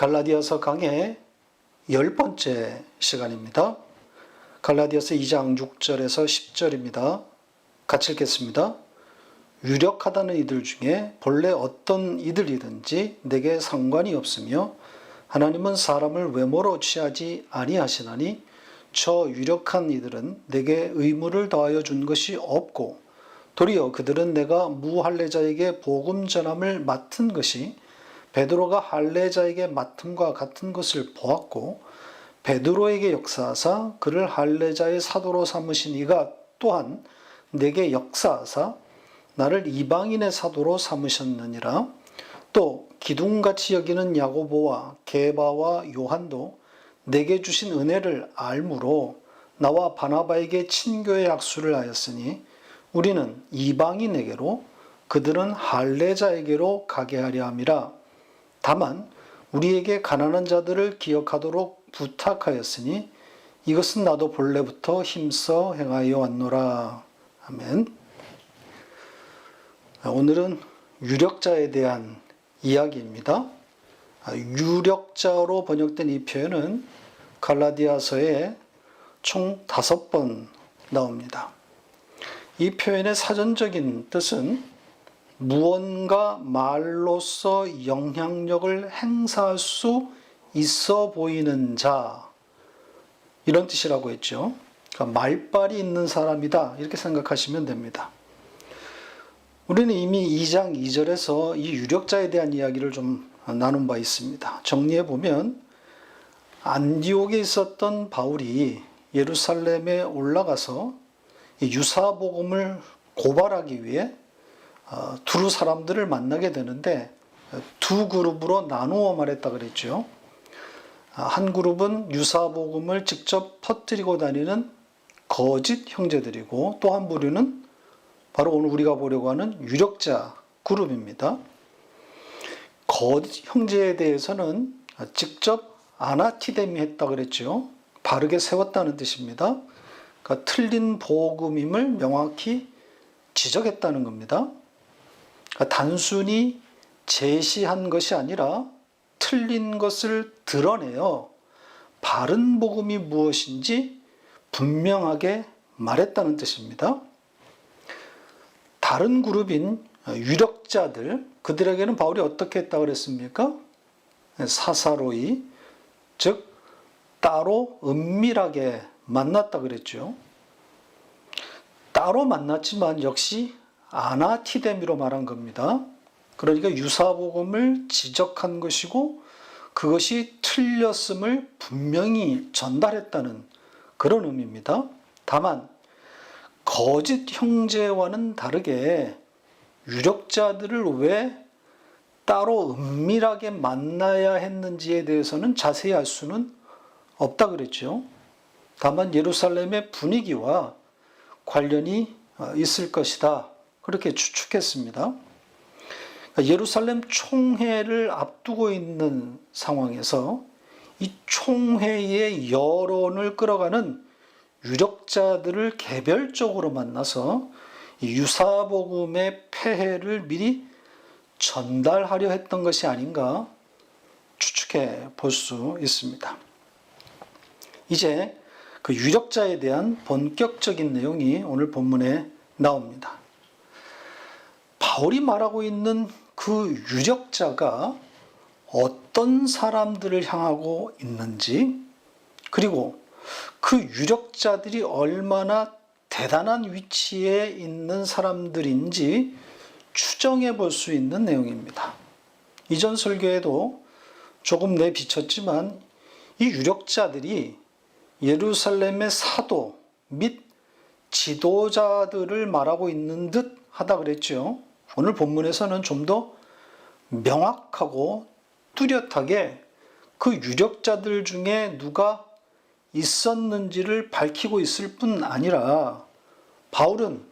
갈라디아서 강의 10번째 시간입니다. 갈라디아서 2장 6절에서 10절입니다. 같이 읽겠습니다. 유력하다는 이들 중에 본래 어떤 이들이든지 내게 상관이 없으며 하나님은 사람을 외모로 취하지 아니하시나니 저 유력한 이들은 내게 의무를 더하여 준 것이 없고 도리어 그들은 내가 무할례자에게 복음 전함을 맡은 것이 베드로가 할례자에게 맡음과 같은 것을 보았고 베드로에게 역사하사 그를 할례자의 사도로 삼으신 이가 또한 내게 역사하사 나를 이방인의 사도로 삼으셨느니라. 또 기둥같이 여기는 야고보와 게바와 요한도 내게 주신 은혜를 알므로 나와 바나바에게 친교의 약수를 하였으니 우리는 이방인에게로 그들은 할례자에게로 가게 하려 함이라. 다만 우리에게 가난한 자들을 기억하도록 부탁하였으니 이것은 나도 본래부터 힘써 행하여 왔노라. 아멘. 오늘은 유력자에 대한 이야기입니다. 유력자로 번역된 이 표현은 갈라디아서에 총 5번 나옵니다. 이 표현의 사전적인 뜻은 무언가 말로써 영향력을 행사할 수 있어 보이는 자, 이런 뜻이라고 했죠. 그러니까 말빨이 있는 사람이다, 이렇게 생각하시면 됩니다. 우리는 이미 2장 2절에서 이 유력자에 대한 이야기를 좀 나눈 바 있습니다. 정리해 보면 안디옥에 있었던 바울이 예루살렘에 올라가서 유사복음을 고발하기 위해 두루 사람들을 만나게 되는데 두 그룹으로 나누어 말했다 그랬죠. 한 그룹은 유사복음을 직접 퍼뜨리고 다니는 거짓 형제들이고 또 한 부류는 바로 오늘 우리가 보려고 하는 유력자 그룹입니다. 거짓 형제에 대해서는 직접 아나티데미 했다 그랬죠. 바르게 세웠다는 뜻입니다. 그러니까 틀린 복음임을 명확히 지적했다는 겁니다. 그러니까 단순히 제시한 것이 아니라 틀린 것을 드러내어 바른 복음이 무엇인지 분명하게 말했다는 뜻입니다. 다른 그룹인 유력자들, 그들에게는 바울이 어떻게 했다고 그랬습니까? 사사로이, 즉 따로 은밀하게 만났다 그랬죠. 따로 만났지만 역시 아나티데미로 말한 겁니다. 그러니까 유사복음을 지적한 것이고 그것이 틀렸음을 분명히 전달했다는 그런 의미입니다. 다만 거짓 형제와는 다르게 유력자들을 왜 따로 은밀하게 만나야 했는지에 대해서는 자세히 알 수는 없다 그랬죠. 다만 예루살렘의 분위기와 관련이 있을 것이다, 그렇게 추측했습니다. 예루살렘 총회를 앞두고 있는 상황에서 이 총회의 여론을 끌어가는 유력자들을 개별적으로 만나서 유사복음의 폐해를 미리 전달하려 했던 것이 아닌가 추측해 볼 수 있습니다. 이제 그 유력자에 대한 본격적인 내용이 오늘 본문에 나옵니다. 바울이 말하고 있는 그 유력자가 어떤 사람들을 향하고 있는지, 그리고 그 유력자들이 얼마나 대단한 위치에 있는 사람들인지 추정해 볼 수 있는 내용입니다. 이전 설교에도 조금 내비쳤지만 이 유력자들이 예루살렘의 사도 및 지도자들을 말하고 있는 듯 하다 그랬죠. 오늘 본문에서는 좀 더 명확하고 뚜렷하게 그 유력자들 중에 누가 있었는지를 밝히고 있을 뿐 아니라 바울은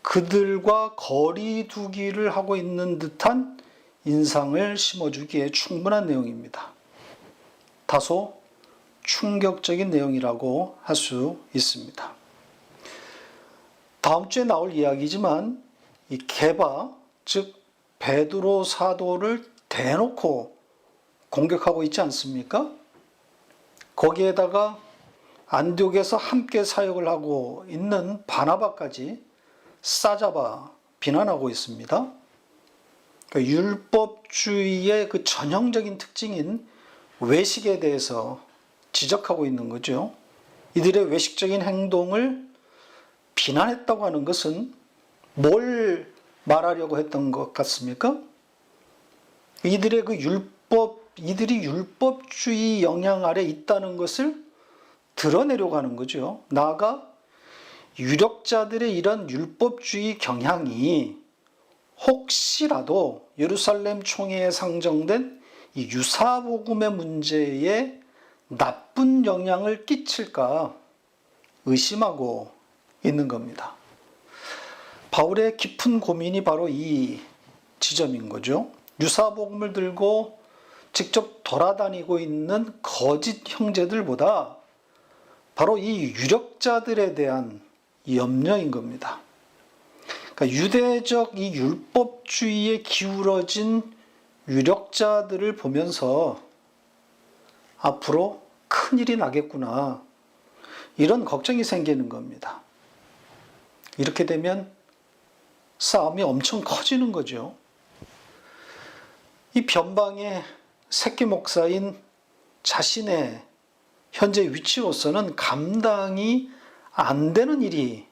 그들과 거리 두기를 하고 있는 듯한 인상을 심어주기에 충분한 내용입니다. 다소 충격적인 내용이라고 할 수 있습니다. 다음 주에 나올 이야기지만 이 게바, 즉 베드로 사도를 대놓고 공격하고 있지 않습니까? 거기에다가 안디옥에서 함께 사역을 하고 있는 바나바까지 싸잡아 비난하고 있습니다. 그러니까 율법주의의 그 전형적인 특징인 외식에 대해서 지적하고 있는 거죠. 이들의 외식적인 행동을 비난했다고 하는 것은 뭘 말하려고 했던 것 같습니까? 이들의 이들이 율법주의 영향 아래 있다는 것을 드러내려고 하는 거죠. 나아가 유력자들의 이런 율법주의 경향이 혹시라도 예루살렘 총회에 상정된 이 유사복음의 문제에 나쁜 영향을 끼칠까 의심하고 있는 겁니다. 바울의 깊은 고민이 바로 이 지점인 거죠. 유사복음을 들고 직접 돌아다니고 있는 거짓 형제들보다 바로 이 유력자들에 대한 염려인 겁니다. 그러니까 유대적 이 율법주의에 기울어진 유력자들을 보면서 앞으로 큰일이 나겠구나, 이런 걱정이 생기는 겁니다. 이렇게 되면 싸움이 엄청 커지는 거죠. 이 변방의 새끼 목사인 자신의 현재 위치로서는 감당이 안 되는 일이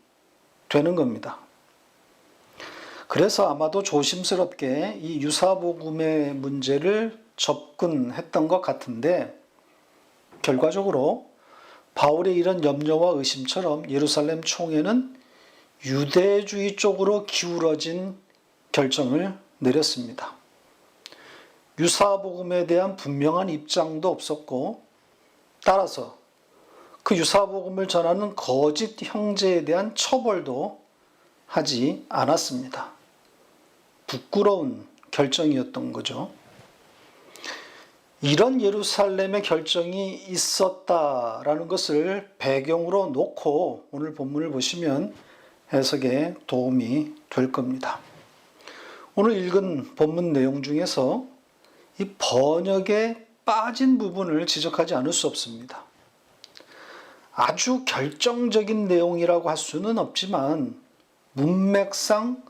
되는 겁니다. 그래서 아마도 조심스럽게 이 유사복음의 문제를 접근했던 것 같은데, 결과적으로 바울의 이런 염려와 의심처럼 예루살렘 총회는 유대주의 쪽으로 기울어진 결정을 내렸습니다. 유사복음에 대한 분명한 입장도 없었고, 따라서 그 유사복음을 전하는 거짓 형제에 대한 처벌도 하지 않았습니다. 부끄러운 결정이었던 거죠. 이런 예루살렘의 결정이 있었다라는 것을 배경으로 놓고 오늘 본문을 보시면 해석에 도움이 될 겁니다. 오늘 읽은 본문 내용 중에서 이 번역에 빠진 부분을 지적하지 않을 수 없습니다. 아주 결정적인 내용이라고 할 수는 없지만 문맥상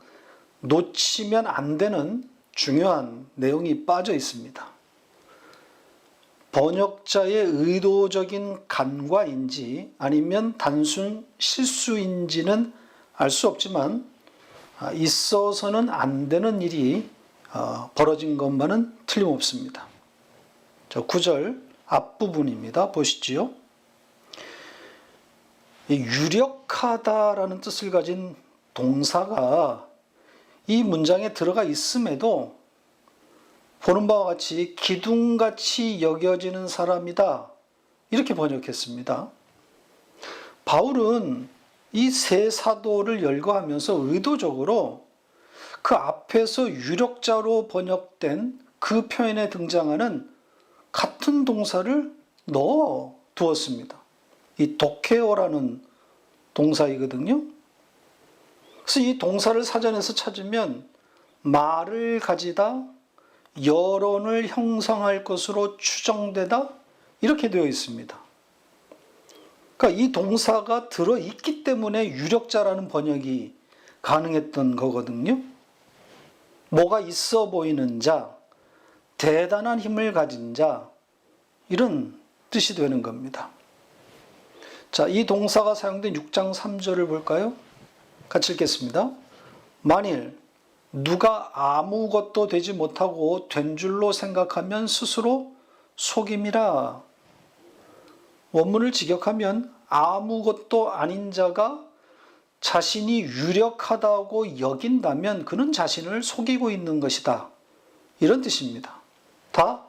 놓치면 안 되는 중요한 내용이 빠져 있습니다. 번역자의 의도적인 간과인지 아니면 단순 실수인지는 알 수 없지만 있어서는 안 되는 일이 벌어진 것만은 틀림없습니다. 9절 앞부분입니다. 보시지요. 유력하다라는 뜻을 가진 동사가 이 문장에 들어가 있음에도 보는 바와 같이 기둥같이 여겨지는 사람이다, 이렇게 번역했습니다. 바울은 이 세 사도를 열거하면서 의도적으로 그 앞에서 유력자로 번역된 그 표현에 등장하는 같은 동사를 넣어 두었습니다. 이 도케오라는 동사이거든요. 그래서 이 동사를 사전에서 찾으면 말을 가지다, 여론을 형성할 것으로 추정되다, 이렇게 되어 있습니다. 그러니까 이 동사가 들어있기 때문에 유력자라는 번역이 가능했던 거거든요. 뭐가 있어 보이는 자, 대단한 힘을 가진 자, 이런 뜻이 되는 겁니다. 자, 이 동사가 사용된 6장 3절을 볼까요? 같이 읽겠습니다. 만일 누가 아무것도 되지 못하고 된 줄로 생각하면 스스로 속임이라. 원문을 직역하면 아무것도 아닌 자가 자신이 유력하다고 여긴다면 그는 자신을 속이고 있는 것이다, 이런 뜻입니다. 다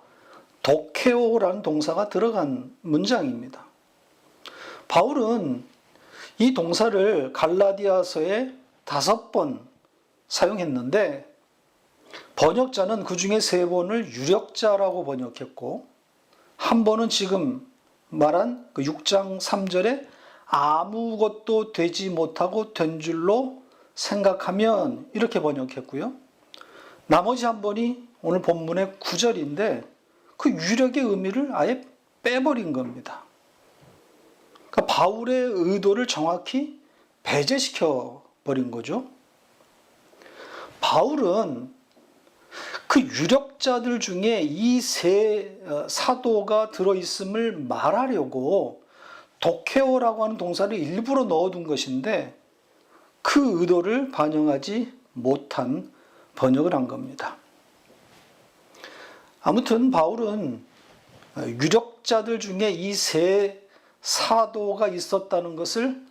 도케오라는 동사가 들어간 문장입니다. 바울은 이 동사를 갈라디아서에 5번 사용했는데 번역자는 그 중에 3번을 유력자라고 번역했고, 한 번은 지금 말한 그 6장 3절에 아무것도 되지 못하고 된 줄로 생각하면, 이렇게 번역했고요. 나머지 한 번이 오늘 본문의 9절인데 그 유력의 의미를 아예 빼버린 겁니다. 그러니까 바울의 의도를 정확히 배제시켜 버린 거죠. 바울은 그 유력자들 중에 이 세 사도가 들어있음을 말하려고 도케오라고 하는 동사를 일부러 넣어둔 것인데 그 의도를 반영하지 못한 번역을 한 겁니다. 아무튼 바울은 유력자들 중에 이 세 사도가 있었다는 것을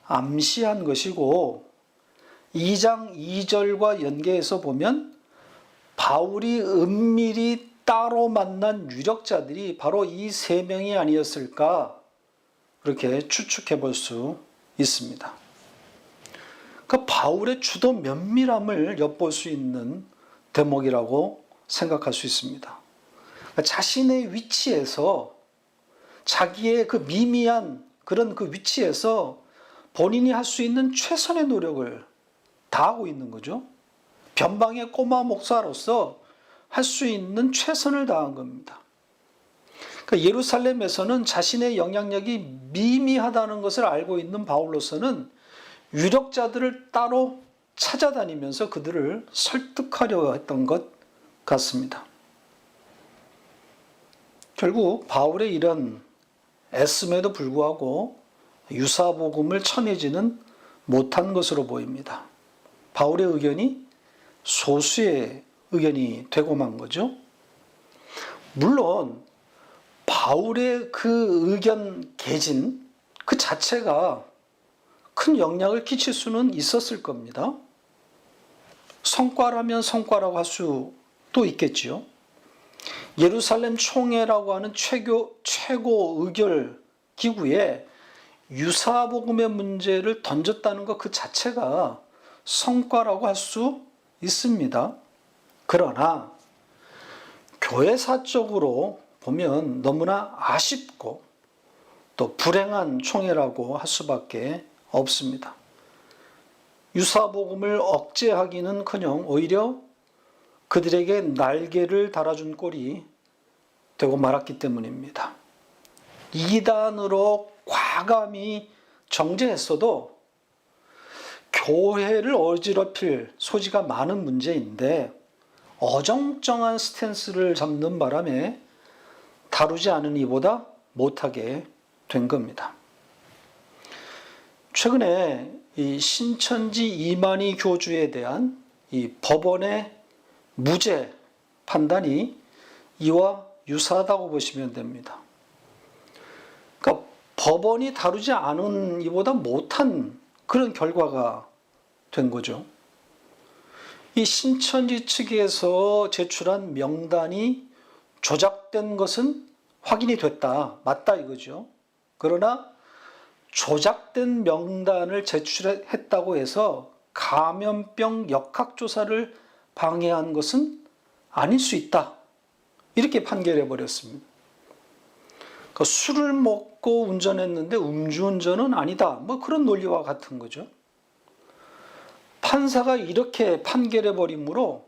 암시한 것이고 2장 2절과 연계해서 보면 바울이 은밀히 따로 만난 유력자들이 바로 이 세 명이 아니었을까 그렇게 추측해 볼 수 있습니다. 그 바울의 주도 면밀함을 엿볼 수 있는 대목이라고 생각할 수 있습니다. 자신의 위치에서 자기의 그 미미한 그런 그 위치에서 본인이 할 수 있는 최선의 노력을 다하고 있는 거죠. 변방의 꼬마 목사로서 할 수 있는 최선을 다한 겁니다. 그러니까 예루살렘에서는 자신의 영향력이 미미하다는 것을 알고 있는 바울로서는 유력자들을 따로 찾아다니면서 그들을 설득하려 했던 것 같습니다. 결국 바울의 이런 애씀에도 불구하고 유사복음을 전해지는 못한 것으로 보입니다. 바울의 의견이 소수의 의견이 되고 만 거죠. 물론 바울의 그 의견 개진 그 자체가 큰 영향을 끼칠 수는 있었을 겁니다. 성과라면 성과라고 할 수도 있겠지요. 예루살렘 총회라고 하는 최고 의결 기구에 유사복음의 문제를 던졌다는 것 그 자체가 성과라고 할 수 있습니다. 그러나 교회사적으로 보면 너무나 아쉽고 또 불행한 총회라고 할 수밖에 없습니다. 유사복음을 억제하기는커녕 오히려 그들에게 날개를 달아준 꼴이 되고 말았기 때문입니다. 이단으로 과감히 정죄했어도 교회를 어지럽힐 소지가 많은 문제인데 어정쩡한 스탠스를 잡는 바람에 다루지 않은 이보다 못하게 된 겁니다. 최근에 이 신천지 이만희 교주에 대한 이 법원의 무죄 판단이 이와 유사하다고 보시면 됩니다. 그러니까 법원이 다루지 않은 이보다 못한 그런 결과가 된 거죠. 이 신천지 측에서 제출한 명단이 조작된 것은 확인이 됐다. 맞다 이거죠. 그러나 조작된 명단을 제출했다고 해서 감염병 역학조사를 방해한 것은 아닐 수 있다. 이렇게 판결해 버렸습니다. 그러니까 술을 먹고 운전했는데 음주운전은 아니다. 뭐 그런 논리와 같은 거죠. 판사가 이렇게 판결해 버리므로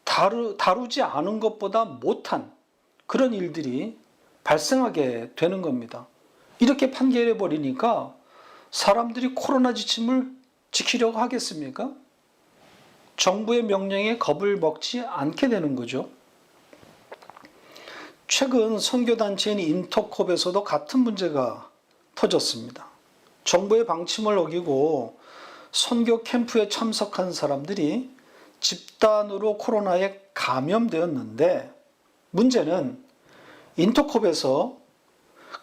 다루지 않은 것보다 못한 그런 일들이 발생하게 되는 겁니다. 이렇게 판결해 버리니까 사람들이 코로나 지침을 지키려고 하겠습니까? 정부의 명령에 겁을 먹지 않게 되는 거죠. 최근 선교단체인 인터콥에서도 같은 문제가 터졌습니다. 정부의 방침을 어기고 선교 캠프에 참석한 사람들이 집단으로 코로나에 감염되었는데 문제는 인터콥에서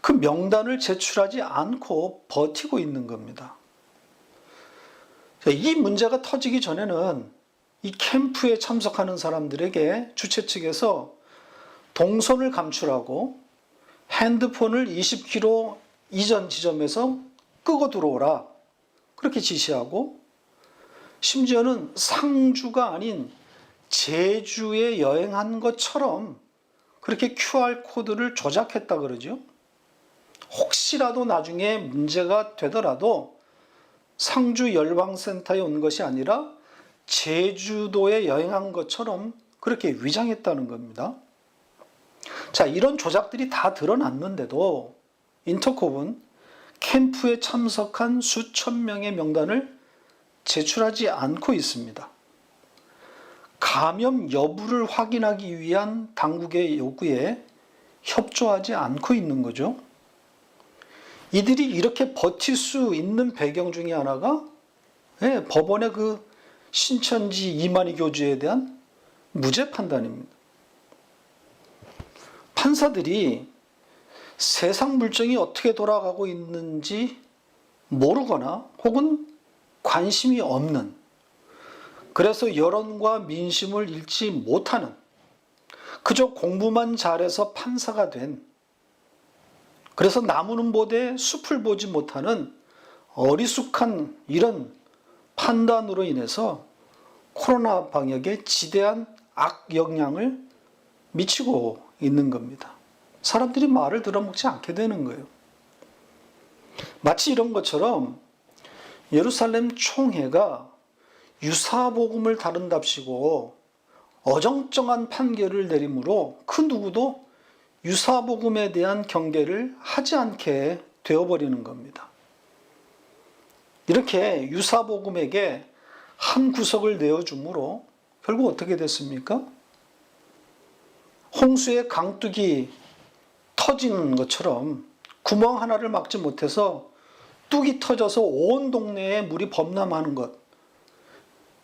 그 명단을 제출하지 않고 버티고 있는 겁니다. 이 문제가 터지기 전에는 이 캠프에 참석하는 사람들에게 주최 측에서 동선을 감출하고 핸드폰을 20km 이전 지점에서 끄고 들어오라 그렇게 지시하고 심지어는 상주가 아닌 제주에 여행한 것처럼 그렇게 QR코드를 조작했다 그러죠. 혹시라도 나중에 문제가 되더라도 상주 열방센터에 온 것이 아니라 제주도에 여행한 것처럼 그렇게 위장했다는 겁니다. 자, 이런 조작들이 다 드러났는데도 인터콥은 캠프에 참석한 수천 명의 명단을 제출하지 않고 있습니다. 감염 여부를 확인하기 위한 당국의 요구에 협조하지 않고 있는 거죠. 이들이 이렇게 버틸 수 있는 배경 중에 하나가 법원의 그 신천지 이만희 교주에 대한 무죄 판단입니다. 판사들이 세상 물정이 어떻게 돌아가고 있는지 모르거나 혹은 관심이 없는, 그래서 여론과 민심을 읽지 못하는, 그저 공부만 잘해서 판사가 된, 그래서 나무는 보되 숲을 보지 못하는 어리숙한 이런 판단으로 인해서 코로나 방역에 지대한 악영향을 미치고 있는 겁니다. 사람들이 말을 들어먹지 않게 되는 거예요. 마치 이런 것처럼 예루살렘 총회가 유사복음을 다룬답시고 어정쩡한 판결을 내리므로 그 누구도 유사복음에 대한 경계를 하지 않게 되어버리는 겁니다. 이렇게 유사복음에게 한 구석을 내어주므로 결국 어떻게 됐습니까? 홍수의 강둑이 터진 것처럼 구멍 하나를 막지 못해서 뚝이 터져서 온 동네에 물이 범람하는 것,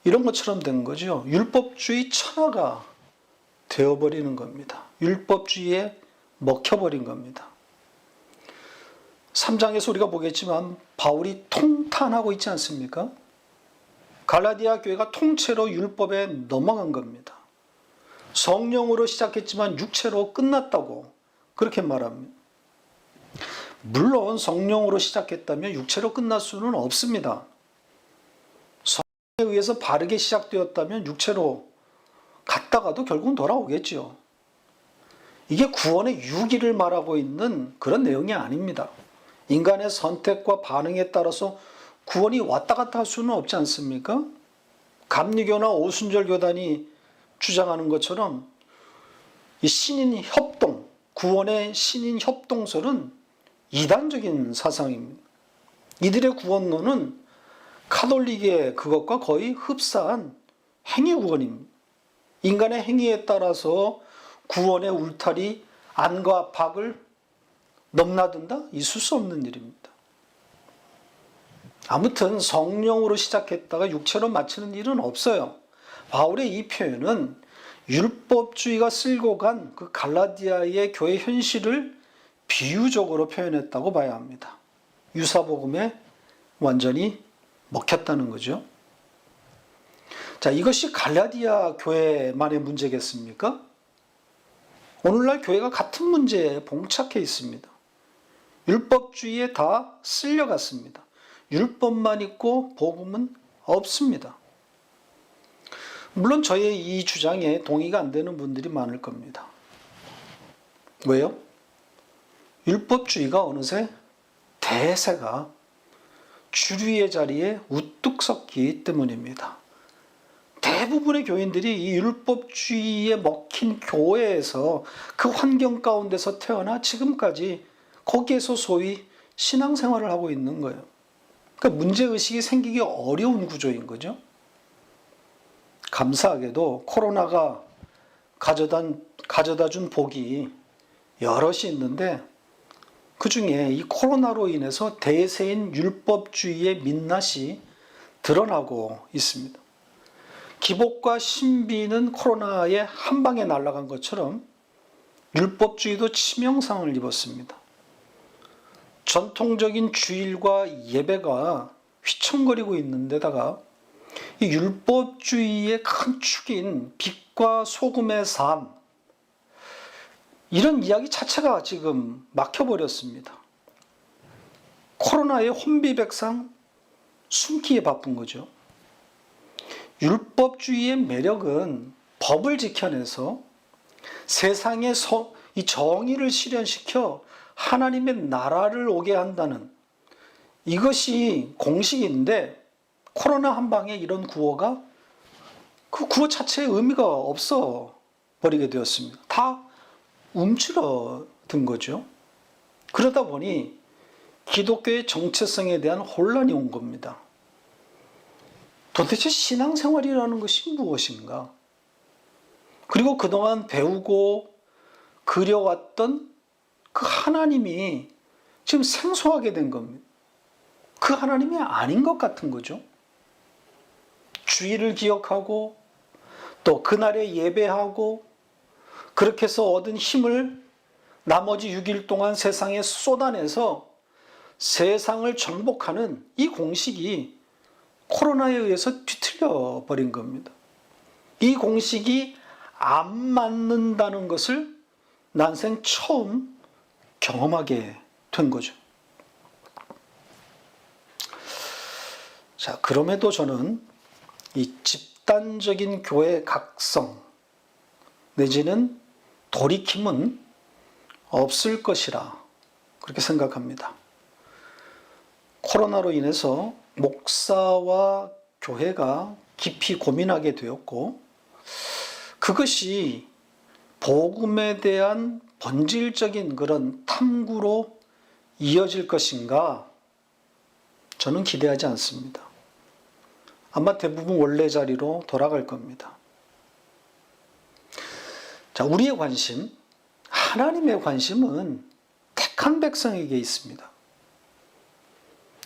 이런 것처럼 된 거죠. 율법주의 천하가 되어버리는 겁니다. 율법주의에 먹혀버린 겁니다. 3장에서 우리가 보겠지만 바울이 통탄하고 있지 않습니까? 갈라디아 교회가 통째로 율법에 넘어간 겁니다. 성령으로 시작했지만 육체로 끝났다고 그렇게 말합니다. 물론 성령으로 시작했다면 육체로 끝날 수는 없습니다. 성령에 의해서 바르게 시작되었다면 육체로 갔다가도 결국은 돌아오겠죠. 이게 구원의 유기를 말하고 있는 그런 내용이 아닙니다. 인간의 선택과 반응에 따라서 구원이 왔다 갔다 할 수는 없지 않습니까? 감리교나 오순절 교단이 주장하는 것처럼 이 신인 협동, 구원의 신인 협동설은 이단적인 사상입니다. 이들의 구원론은 카톨릭의 그것과 거의 흡사한 행위 구원입니다. 인간의 행위에 따라서 구원의 울타리 안과 밖을 넘나든다? 있을 수 없는 일입니다. 아무튼 성령으로 시작했다가 육체로 마치는 일은 없어요. 바울의 이 표현은 율법주의가 쓸고 간 그 갈라디아의 교회 현실을 비유적으로 표현했다고 봐야 합니다. 유사복음에 완전히 먹혔다는 거죠. 자, 이것이 갈라디아 교회만의 문제겠습니까? 오늘날 교회가 같은 문제에 봉착해 있습니다. 율법주의에 다 쓸려갔습니다. 율법만 있고 복음은 없습니다. 물론 저의 이 주장에 동의가 안 되는 분들이 많을 겁니다. 왜요? 율법주의가 어느새 대세가 주류의 자리에 우뚝 섰기 때문입니다. 대부분의 교인들이 이 율법주의에 먹힌 교회에서 그 환경 가운데서 태어나 지금까지 거기에서 소위 신앙생활을 하고 있는 거예요. 그러니까 문제의식이 생기기 어려운 구조인 거죠. 감사하게도 코로나가 가져다 준 복이 여럿이 있는데 그 중에 이 코로나로 인해서 대세인 율법주의의 민낯이 드러나고 있습니다. 기복과 신비는 코로나에 한 방에 날아간 것처럼 율법주의도 치명상을 입었습니다. 전통적인 주일과 예배가 휘청거리고 있는 데다가 이 율법주의의 큰 축인 빛과 소금의 삶, 이런 이야기 자체가 지금 막혀버렸습니다. 코로나의 혼비백상 숨기에 바쁜 거죠. 율법주의의 매력은 법을 지켜내서 세상에 이 정의를 실현시켜 하나님의 나라를 오게 한다는 이것이 공식인데, 코로나 한 방에 이런 구호가 그 구호 자체의 의미가 없어 버리게 되었습니다. 다 움츠러든 거죠. 그러다 보니 기독교의 정체성에 대한 혼란이 온 겁니다. 도대체 신앙생활이라는 것이 무엇인가? 그리고 그동안 배우고 그려왔던 그 하나님이 지금 생소하게 된 겁니다. 그 하나님이 아닌 것 같은 거죠. 주일을 기억하고 또 그날에 예배하고 그렇게 해서 얻은 힘을 나머지 6일 동안 세상에 쏟아내서 세상을 정복하는 이 공식이 코로나에 의해서 뒤틀려 버린 겁니다. 이 공식이 안 맞는다는 것을 난생 처음 경험하게 된 거죠. 자, 그럼에도 저는 이 집단적인 교회 각성 내지는 돌이킴은 없을 것이라 그렇게 생각합니다. 코로나로 인해서 목사와 교회가 깊이 고민하게 되었고 그것이 복음에 대한 본질적인 그런 탐구로 이어질 것인가? 저는 기대하지 않습니다. 아마 대부분 원래 자리로 돌아갈 겁니다. 자, 우리의 관심, 하나님의 관심은 택한 백성에게 있습니다.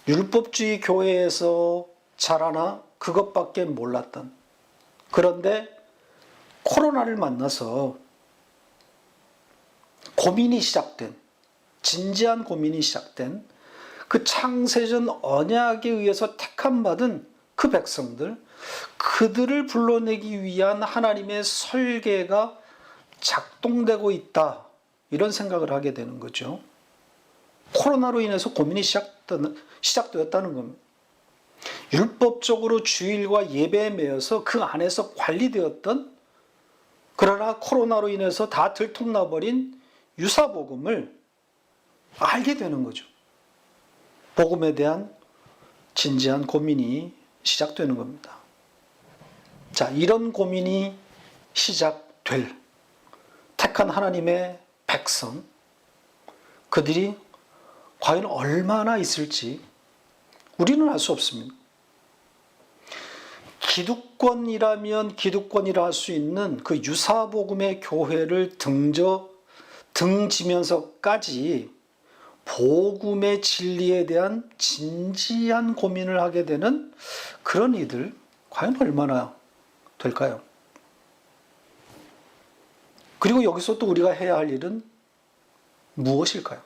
율법주의 교회에서 자라나 그것밖에 몰랐던, 그런데 코로나를 만나서 고민이 시작된, 진지한 고민이 시작된 그 창세전 언약에 의해서 택함받은 그 백성들, 그들을 불러내기 위한 하나님의 설계가 작동되고 있다, 이런 생각을 하게 되는 거죠. 코로나로 인해서 고민이 시작되었다는 겁니다. 율법적으로 주일과 예배에 매여서 그 안에서 관리되었던, 그러나 코로나로 인해서 다 들통나버린 유사복음을 알게 되는 거죠. 복음에 대한 진지한 고민이 시작되는 겁니다. 자, 이런 고민이 시작될 택한 하나님의 백성, 그들이 과연 얼마나 있을지 우리는 알 수 없습니다. 기득권이라면 기득권이라 할 수 있는 그 유사복음의 교회를 등지면서까지 복음의 진리에 대한 진지한 고민을 하게 되는 그런 이들 과연 얼마나 될까요? 그리고 여기서 또 우리가 해야 할 일은 무엇일까요?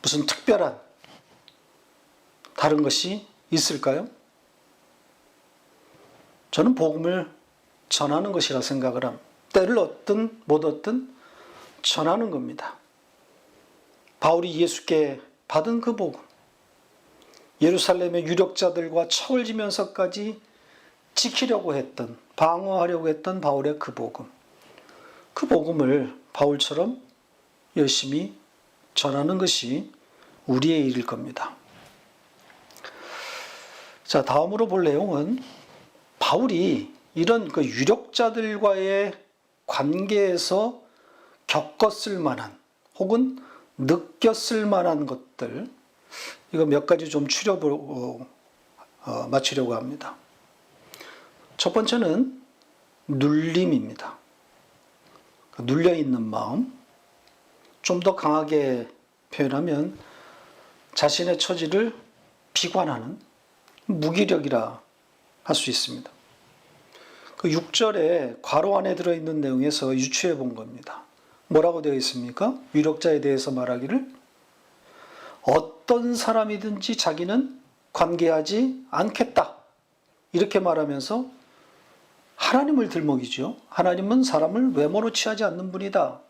무슨 특별한 다른 것이 있을까요? 저는 복음을 전하는 것이라 생각을 합니다. 때를 얻든 못 얻든 전하는 겁니다. 바울이 예수께 받은 그 복음, 예루살렘의 유력자들과 척을 지면서까지 지키려고 했던, 방어하려고 했던 바울의 그 복음을 바울처럼 열심히 전하는 것이 우리의 일일 겁니다. 자, 다음으로 볼 내용은 바울이 이런 그 유력자들과의 관계에서 겪었을 만한 혹은 느꼈을 만한 것들, 이거 몇 가지 좀 맞추려고 합니다. 첫 번째는 눌림입니다. 눌려있는 마음, 좀 더 강하게 표현하면 자신의 처지를 비관하는 무기력이라 할 수 있습니다. 그 6절에 괄호 안에 들어있는 내용에서 유추해 본 겁니다. 뭐라고 되어 있습니까? 유력자에 대해서 말하기를 어떤 사람이든지 자기는 관계하지 않겠다, 이렇게 말하면서 하나님을 들먹이죠. 하나님은 사람을 외모로 취하지 않는 분이다.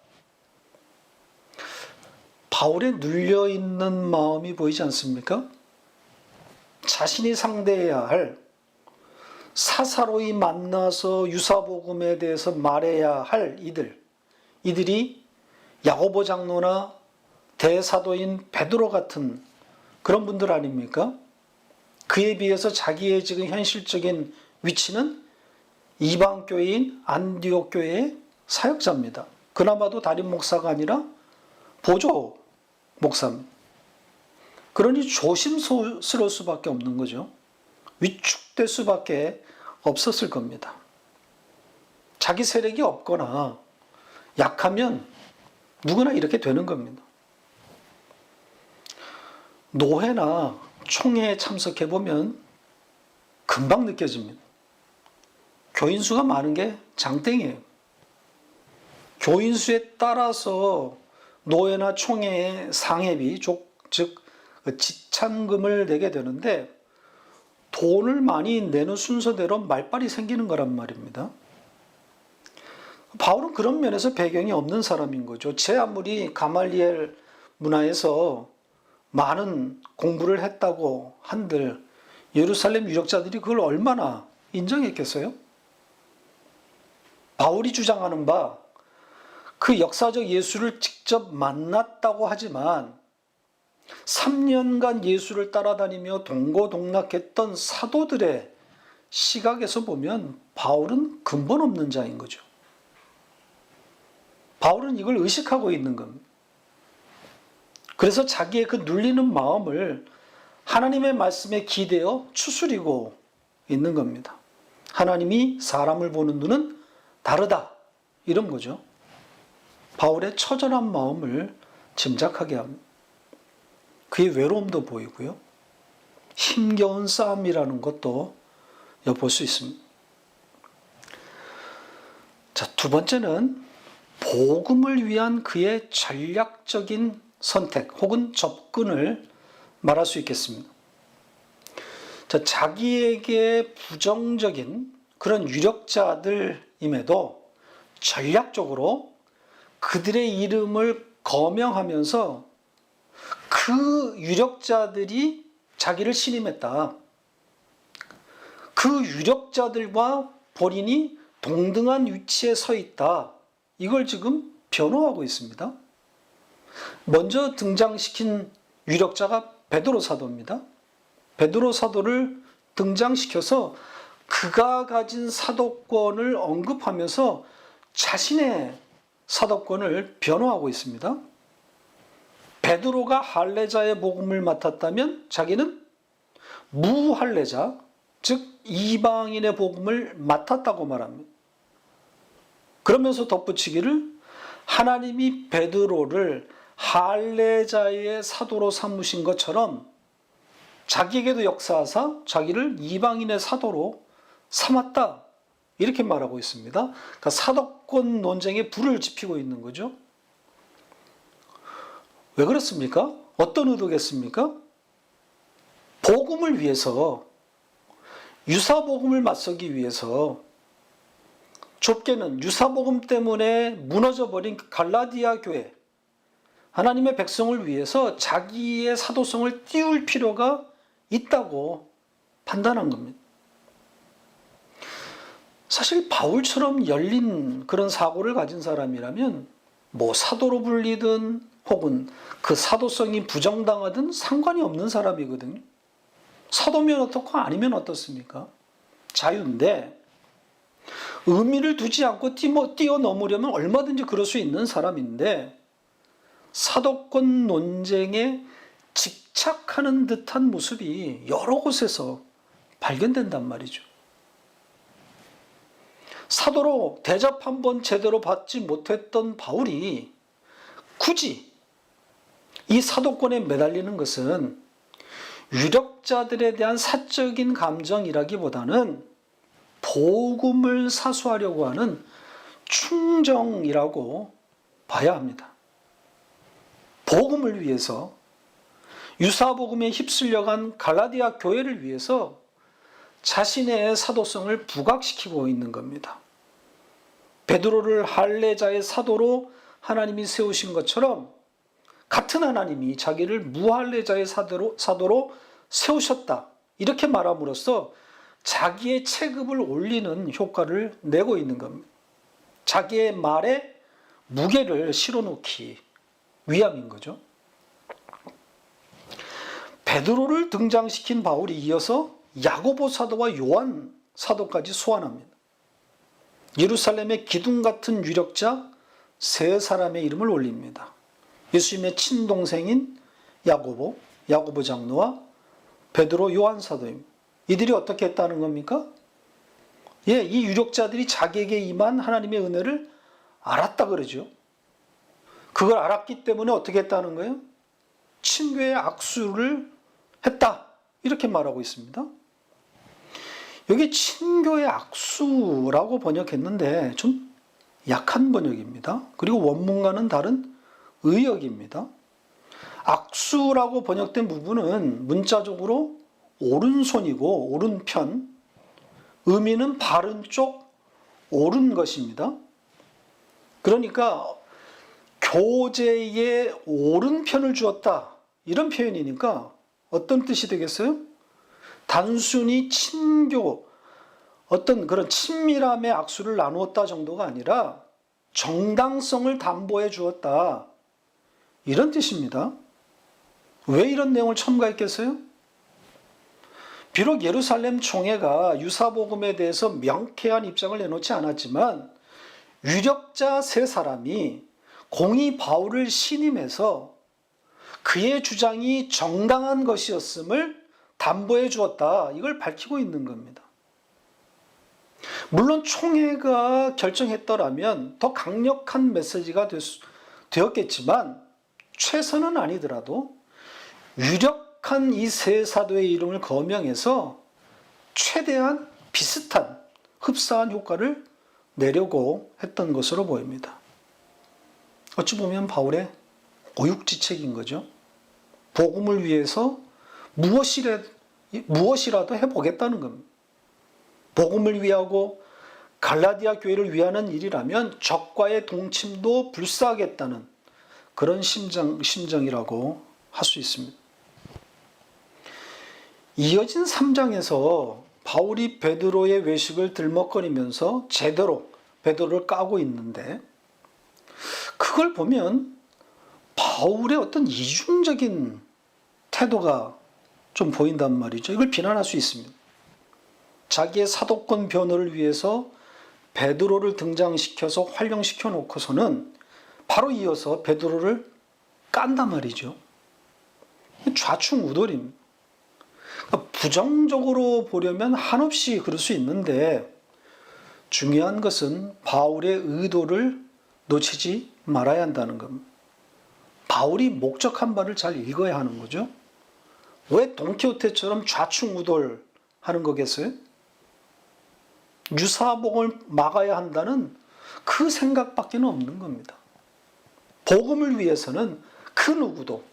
바울의 눌려있는 마음이 보이지 않습니까? 자신이 상대해야 할, 사사로이 만나서 유사복음에 대해서 말해야 할 이들이 야고보 장로나 대사도인 베드로 같은 그런 분들 아닙니까? 그에 비해서 자기의 지금 현실적인 위치는 이방교회인 안디옥 교회의 사역자입니다. 그나마도 담임 목사가 아니라 보조 목사입니다. 그러니 조심스러울 수밖에 없는 거죠. 위축될 수밖에 없었을 겁니다. 자기 세력이 없거나 약하면 누구나 이렇게 되는 겁니다. 노회나 총회에 참석해보면 금방 느껴집니다. 교인 수가 많은 게 장땡이에요. 교인 수에 따라서 노회나 총회의 상회비, 즉 지참금을 내게 되는데 돈을 많이 내는 순서대로 말빨이 생기는 거란 말입니다. 바울은 그런 면에서 배경이 없는 사람인 거죠. 제 아무리 가말리엘 문화에서 많은 공부를 했다고 한들 예루살렘 유력자들이 그걸 얼마나 인정했겠어요? 바울이 주장하는 바 그 역사적 예수를 직접 만났다고 하지만 3년간 예수를 따라다니며 동고동락했던 사도들의 시각에서 보면 바울은 근본 없는 자인 거죠. 바울은 이걸 의식하고 있는 겁니다. 그래서 자기의 그 눌리는 마음을 하나님의 말씀에 기대어 추스리고 있는 겁니다. 하나님이 사람을 보는 눈은 다르다. 이런 거죠. 바울의 처절한 마음을 짐작하게 합니다. 그의 외로움도 보이고요. 힘겨운 싸움이라는 것도 엿볼 수 있습니다. 자, 두 번째는 복음을 위한 그의 전략적인 선택 혹은 접근을 말할 수 있겠습니다. 자, 자기에게 부정적인 그런 유력자들임에도 전략적으로 그들의 이름을 거명하면서 그 유력자들이 자기를 신임했다. 그 유력자들과 본인이 동등한 위치에 서 있다. 이걸 지금 변호하고 있습니다. 먼저 등장시킨 유력자가 베드로 사도입니다. 베드로 사도를 등장시켜서 그가 가진 사도권을 언급하면서 자신의 사도권을 변호하고 있습니다. 베드로가 할례자의 복음을 맡았다면 자기는 무할례자, 즉 이방인의 복음을 맡았다고 말합니다. 그러면서 덧붙이기를 하나님이 베드로를 할례자의 사도로 삼으신 것처럼 자기에게도 역사하사 자기를 이방인의 사도로 삼았다. 이렇게 말하고 있습니다. 그러니까 사도권 논쟁에 불을 지피고 있는 거죠. 왜 그렇습니까? 어떤 의도겠습니까? 복음을 위해서, 유사복음을 맞서기 위해서, 좁게는 유사복음 때문에 무너져버린 갈라디아 교회, 하나님의 백성을 위해서 자기의 사도성을 띄울 필요가 있다고 판단한 겁니다. 사실 바울처럼 열린 그런 사고를 가진 사람이라면 뭐 사도로 불리든 혹은 그 사도성이 부정당하든 상관이 없는 사람이거든요. 사도면 어떻고 아니면 어떻습니까? 자유인데 의미를 두지 않고 뛰어넘으려면 얼마든지 그럴 수 있는 사람인데 사도권 논쟁에 집착하는 듯한 모습이 여러 곳에서 발견된단 말이죠. 사도로 대접 한번 제대로 받지 못했던 바울이 굳이 이 사도권에 매달리는 것은 유력자들에 대한 사적인 감정이라기보다는 복음을 사수하려고 하는 충정이라고 봐야 합니다. 복음을 위해서, 유사복음에 휩쓸려간 갈라디아 교회를 위해서 자신의 사도성을 부각시키고 있는 겁니다. 베드로를 할례자의 사도로 하나님이 세우신 것처럼 같은 하나님이 자기를 무할례자의 사도로 세우셨다. 이렇게 말함으로써 자기의 체급을 올리는 효과를 내고 있는 겁니다. 자기의 말에 무게를 실어놓기 위함인 거죠. 베드로를 등장시킨 바울이 이어서 야고보 사도와 요한 사도까지 소환합니다. 예루살렘의 기둥 같은 유력자 세 사람의 이름을 올립니다. 예수님의 친동생인 야고보 장로와 베드로, 요한 사도입니다. 이들이 어떻게 했다는 겁니까? 이 유력자들이 자기에게 임한 하나님의 은혜를 알았다 그러죠. 그걸 알았기 때문에 어떻게 했다는 거예요? 친교의 악수를 했다. 이렇게 말하고 있습니다. 여기 친교의 악수라고 번역했는데 좀 약한 번역입니다. 그리고 원문과는 다른 의역입니다. 악수라고 번역된 부분은 문자적으로 오른손이고 오른편, 의미는 바른 쪽, 옳은 것입니다. 그러니까 교제의 오른편을 주었다. 이런 표현이니까 어떤 뜻이 되겠어요? 단순히 친교, 어떤 그런 친밀함의 악수를 나누었다 정도가 아니라 정당성을 담보해 주었다. 이런 뜻입니다. 왜 이런 내용을 첨가했겠어요? 비록 예루살렘 총회가 유사복음에 대해서 명쾌한 입장을 내놓지 않았지만 유력자 세 사람이 공의 바울을 신임해서 그의 주장이 정당한 것이었음을 담보해 주었다. 이걸 밝히고 있는 겁니다. 물론 총회가 결정했더라면 더 강력한 메시지가 되었겠지만 최선은 아니더라도 유력한 이 세 사도의 이름을 거명해서 최대한 비슷한 흡사한 효과를 내려고 했던 것으로 보입니다. 어찌 보면 바울의 고육지책인 거죠. 복음을 위해서 무엇이라도 해보겠다는 겁니다. 복음을 위하고 갈라디아 교회를 위하는 일이라면 적과의 동침도 불사하겠다는 그런 심정이라고 할 수 있습니다. 이어진 3장에서 바울이 베드로의 외식을 들먹거리면서 제대로 베드로를 까고 있는데 그걸 보면 바울의 어떤 이중적인 태도가 좀 보인단 말이죠. 이걸 비난할 수 있습니다. 자기의 사도권 변호를 위해서 베드로를 등장시켜서 활용시켜 놓고서는 바로 이어서 베드로를 깐단 말이죠. 좌충우돌입니다. 그러니까 부정적으로 보려면 한없이 그럴 수 있는데 중요한 것은 바울의 의도를 놓치지 말아야 한다는 겁니다. 바울이 목적한 바를 잘 읽어야 하는 거죠. 왜 돈키호테처럼 좌충우돌 하는 거겠어요? 유사복음을 막아야 한다는 그 생각밖에 없는 겁니다. 복음을 위해서는 그 누구도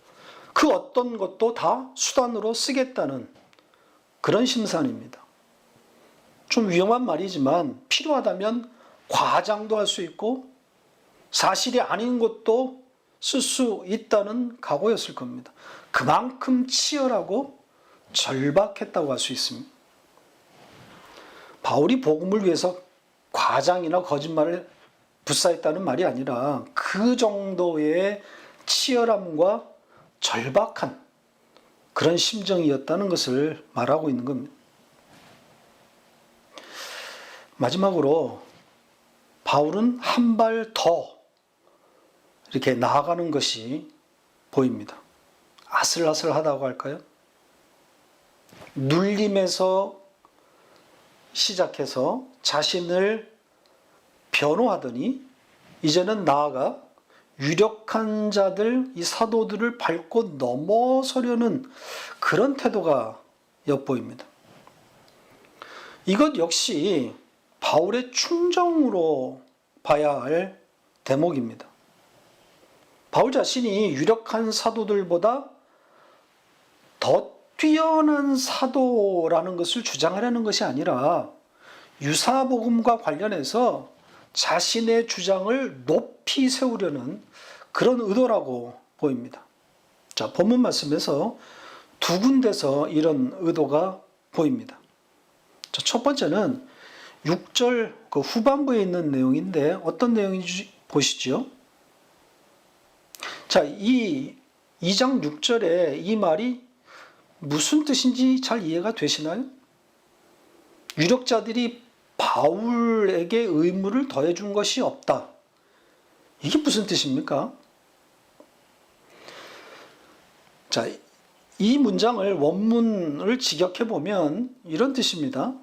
그 어떤 것도 다 수단으로 쓰겠다는 그런 심산입니다. 좀 위험한 말이지만 필요하다면 과장도 할 수 있고 사실이 아닌 것도 쓸 수 있다는 각오였을 겁니다. 그만큼 치열하고 절박했다고 할 수 있습니다. 바울이 복음을 위해서 과장이나 거짓말을 불사했다는 말이 아니라 그 정도의 치열함과 절박한 그런 심정이었다는 것을 말하고 있는 겁니다. 마지막으로 바울은 한 발 더 이렇게 나아가는 것이 보입니다. 아슬아슬하다고 할까요? 눌림에서 시작해서 자신을 변호하더니 이제는 나아가 유력한 자들, 이 사도들을 밟고 넘어서려는 그런 태도가 엿보입니다. 이것 역시 바울의 충정으로 봐야 할 대목입니다. 바울 자신이 유력한 사도들보다 더 뛰어난 사도라는 것을 주장하려는 것이 아니라 유사복음과 관련해서 자신의 주장을 높이 세우려는 그런 의도라고 보입니다. 자, 본문 말씀에서 두 군데서 이런 의도가 보입니다. 자, 첫 번째는 6절 그 후반부에 있는 내용인데 어떤 내용인지 보시죠. 자, 이 2장 6절에 이 말이 무슨 뜻인지 잘 이해가 되시나요? 유력자들이 바울에게 의무를 더해 준 것이 없다. 이게 무슨 뜻입니까? 자, 이 문장을 원문을 직역해 보면 이런 뜻입니다.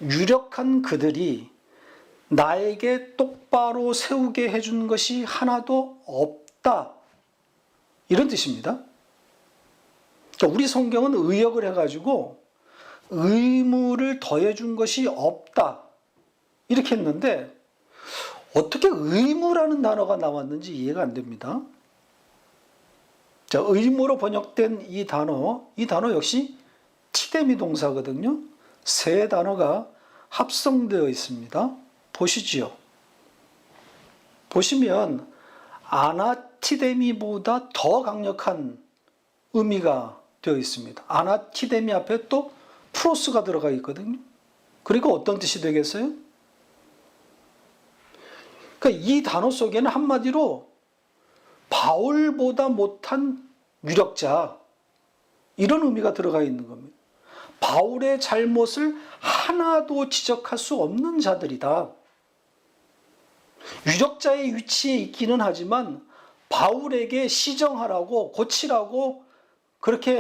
유력한 그들이 나에게 똑바로 세우게 해준 것이 하나도 없다. 이런 뜻입니다. 우리 성경은 의역을 해가지고 의무를 더해준 것이 없다. 이렇게 했는데 어떻게 의무라는 단어가 나왔는지 이해가 안 됩니다. 자, 의무로 번역된 이 단어 역시 티데미 동사거든요. 세 단어가 합성되어 있습니다. 보시지요. 보시면 아나티데미보다 더 강력한 의미가 되어 있습니다. 아나티데미 앞에 또 프로스가 들어가 있거든요. 그리고 어떤 뜻이 되겠어요? 그러니까 이 단어 속에는 한마디로 바울보다 못한 유력자, 이런 의미가 들어가 있는 겁니다. 바울의 잘못을 하나도 지적할 수 없는 자들이다. 유력자의 위치에 있기는 하지만 바울에게 시정하라고, 고치라고 그렇게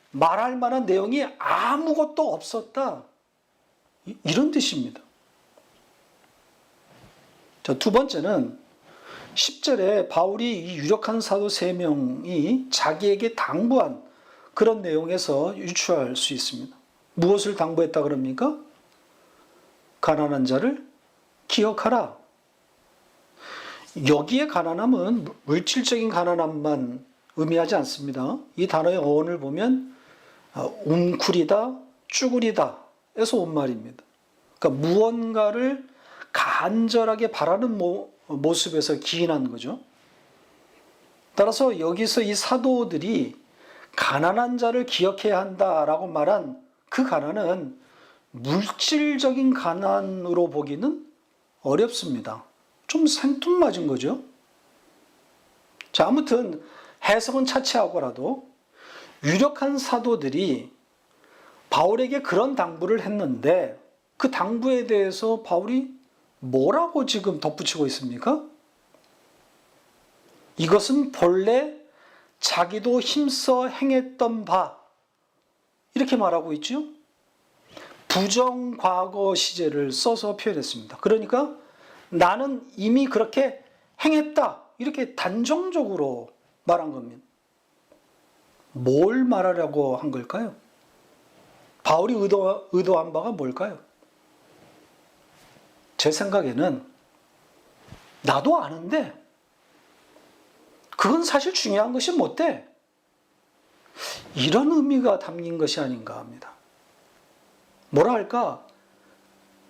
말할 만한 내용이 아무것도 없었다. 이런 뜻입니다. 자, 두 번째는 10절에 바울이 이 유력한 사도 3명이 자기에게 당부한 그런 내용에서 유추할 수 있습니다. 무엇을 당부했다 그럽니까? 가난한 자를 기억하라. 여기에 가난함은 물질적인 가난함만 의미하지 않습니다. 이 단어의 어원을 보면 웅크리다, 쭈그리다 에서 온 말입니다. 그러니까 무언가를 간절하게 바라는 모습에서 기인한 거죠. 따라서 여기서 이 사도들이 가난한 자를 기억해야 한다라고 말한 그 가난은 물질적인 가난으로 보기는 어렵습니다. 좀 생뚱맞은 거죠. 자, 아무튼 해석은 차치하고라도 유력한 사도들이 바울에게 그런 당부를 했는데 그 당부에 대해서 바울이 뭐라고 지금 덧붙이고 있습니까? 이것은 본래 자기도 힘써 행했던 바, 이렇게 말하고 있죠. 부정과거 시제를 써서 표현했습니다. 그러니까 나는 이미 그렇게 행했다, 이렇게 단정적으로 말한 겁니다. 뭘 말하려고 한 걸까요? 바울이 의도한 바가 뭘까요? 제 생각에는 나도 아는데 그건 사실 중요한 것이 못 돼. 이런 의미가 담긴 것이 아닌가 합니다. 뭐라 할까?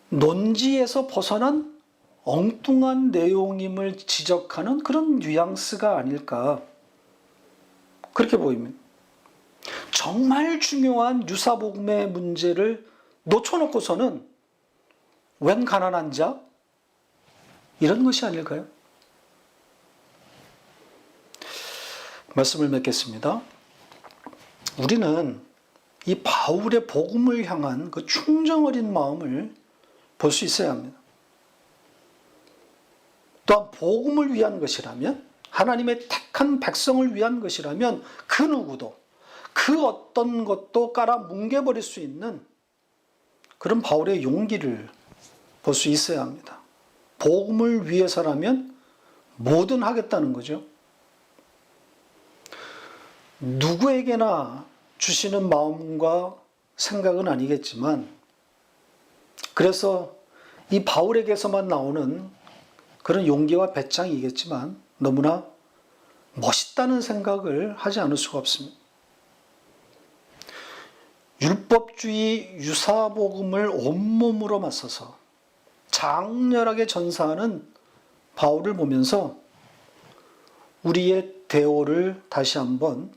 논지에서 벗어난 엉뚱한 내용임을 지적하는 그런 뉘앙스가 아닐까, 그렇게 보입니다. 정말 중요한 유사복음의 문제를 놓쳐놓고서는 웬 가난한 자? 이런 것이 아닐까요? 말씀을 맺겠습니다. 우리는 이 바울의 복음을 향한 그 충정 어린 마음을 볼 수 있어야 합니다. 또한 복음을 위한 것이라면, 하나님의 택한 백성을 위한 것이라면 그 누구도, 그 어떤 것도 깔아 뭉개버릴 수 있는 그런 바울의 용기를 볼 수 있어야 합니다. 복음을 위해서라면 뭐든 하겠다는 거죠. 누구에게나 주시는 마음과 생각은 아니겠지만, 그래서 이 바울에게서만 나오는 그런 용기와 배짱이겠지만 너무나 멋있다는 생각을 하지 않을 수가 없습니다. 율법주의 유사복음을 온몸으로 맞서서 장렬하게 전사하는 바울을 보면서 우리의 대오를 다시 한번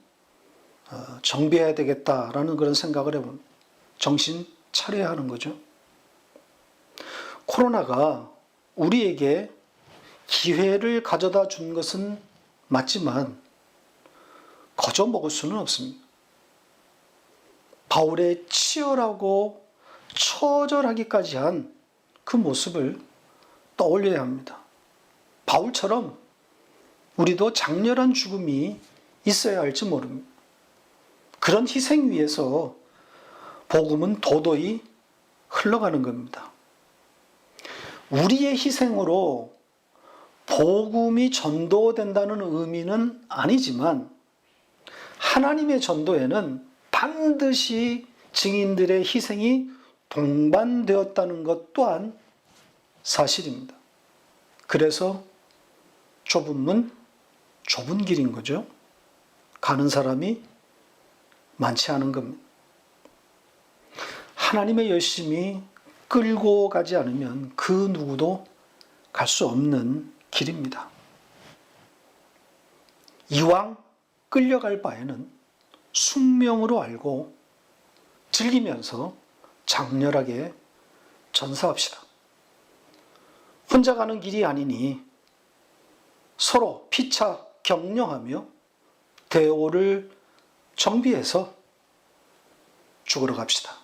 정비해야 되겠다라는 그런 생각을 해봅니다. 정신 차려야 하는 거죠. 코로나가 우리에게 기회를 가져다 준 것은 맞지만 거저 먹을 수는 없습니다. 바울의 치열하고 처절하기까지 한 그 모습을 떠올려야 합니다. 바울처럼 우리도 장렬한 죽음이 있어야 할지 모릅니다. 그런 희생 위에서 복음은 도도히 흘러가는 겁니다. 우리의 희생으로 복음이 전도된다는 의미는 아니지만 하나님의 전도에는 반드시 증인들의 희생이 동반되었다는 것 또한 사실입니다. 그래서 좁은 문, 좁은 길인 거죠. 가는 사람이 많지 않은 겁니다. 하나님의 열심히 끌고 가지 않으면 그 누구도 갈 수 없는 길입니다. 이왕 끌려갈 바에는 숙명으로 알고 즐기면서 장렬하게 전사합시다. 혼자 가는 길이 아니니 서로 피차 격려하며 대오를 정비해서 죽으러 갑시다.